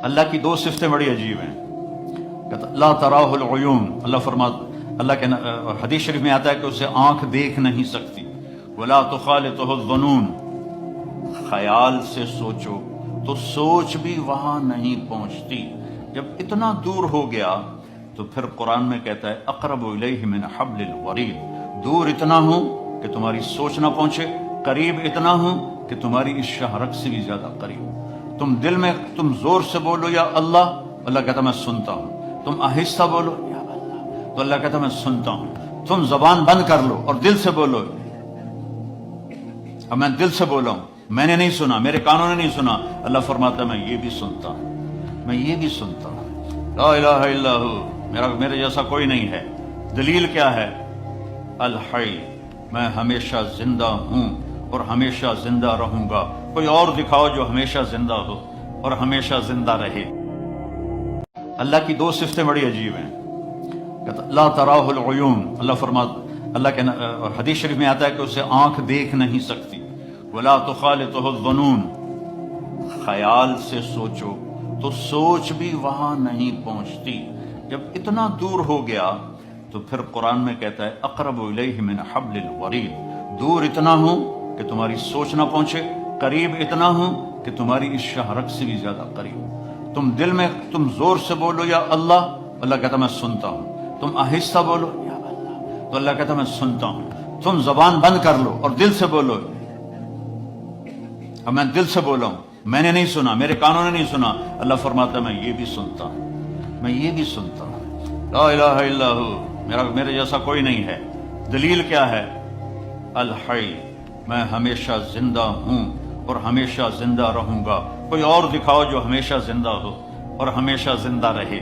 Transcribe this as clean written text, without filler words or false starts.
اللہ کی دو صفتیں بڑی عجیب ہیں. لا تراہ العیون، اللہ کے حدیث شریف میں آتا ہے کہ اسے آنکھ دیکھ نہیں سکتی. ولا تخالطہ الظنون، خیال سے سوچو تو سوچ بھی وہاں نہیں پہنچتی. جب اتنا دور ہو گیا تو پھر قرآن میں کہتا ہے اقرب الیہ من حبل الورید، دور اتنا ہوں کہ تمہاری سوچ نہ پہنچے، قریب اتنا ہوں کہ تمہاری اس شہرک سے بھی زیادہ قریب. تم دل میں تم زور سے بولو یا اللہ، اللہ کہتا میں سنتا ہوں. تم آہستہ بولو یا اللہ، تو اللہ کہتا میں سنتا ہوں. تم زبان بند کر لو اور دل سے بولو. اب میں دل سے بولا ہوں، میں نے نہیں سنا، میرے کانوں نے نہیں سنا، اللہ فرماتا ہے میں یہ بھی سنتا ہوں، میں یہ بھی سنتا ہوں. لا الہ الا ہو، میرے جیسا کوئی نہیں ہے. دلیل کیا ہے؟ الحی، میں ہمیشہ زندہ ہوں اور ہمیشہ زندہ رہوں گا. کوئی اور دکھاؤ جو ہمیشہ زندہ ہو اور ہمیشہ زندہ رہے. اللہ کی دو صفتیں بڑی عجیب ہیں. لا تراہ العیون، اللہ کے حدیث شریف میں آتا ہے کہ اسے آنکھ دیکھ نہیں سکتی. ولا تخالطہ الظنون، خیال سے سوچو تو سوچ بھی وہاں نہیں پہنچتی. جب اتنا دور ہو گیا تو پھر قرآن میں کہتا ہے اقرب الیہ من حبل الورید، دور اتنا ہوں کہ تمہاری سوچ نہ پہنچے، قریب اتنا ہوں کہ تمہاری اس شہرک سے بھی زیادہ قریب. تم دل میں تم زور سے بولو یا اللہ، اللہ کہتا میں سنتا ہوں. تم آہستہ بولو یا اللہ، تو اللہ کہتا میں سنتا ہوں. تم زبان بند کر لو اور دل سے بولو. اب میں دل سے بولا ہوں، میں نے نہیں سنا، میرے کانوں نے نہیں سنا، اللہ فرماتا ہے میں یہ بھی سنتا ہوں، میں یہ بھی سنتا ہوں. لا الہ الا ہو، میرے جیسا کوئی نہیں ہے. دلیل کیا ہے؟ الحی، میں ہمیشہ زندہ ہوں اور ہمیشہ زندہ رہوں گا. کوئی اور دکھاؤ جو ہمیشہ زندہ ہو اور ہمیشہ زندہ رہے.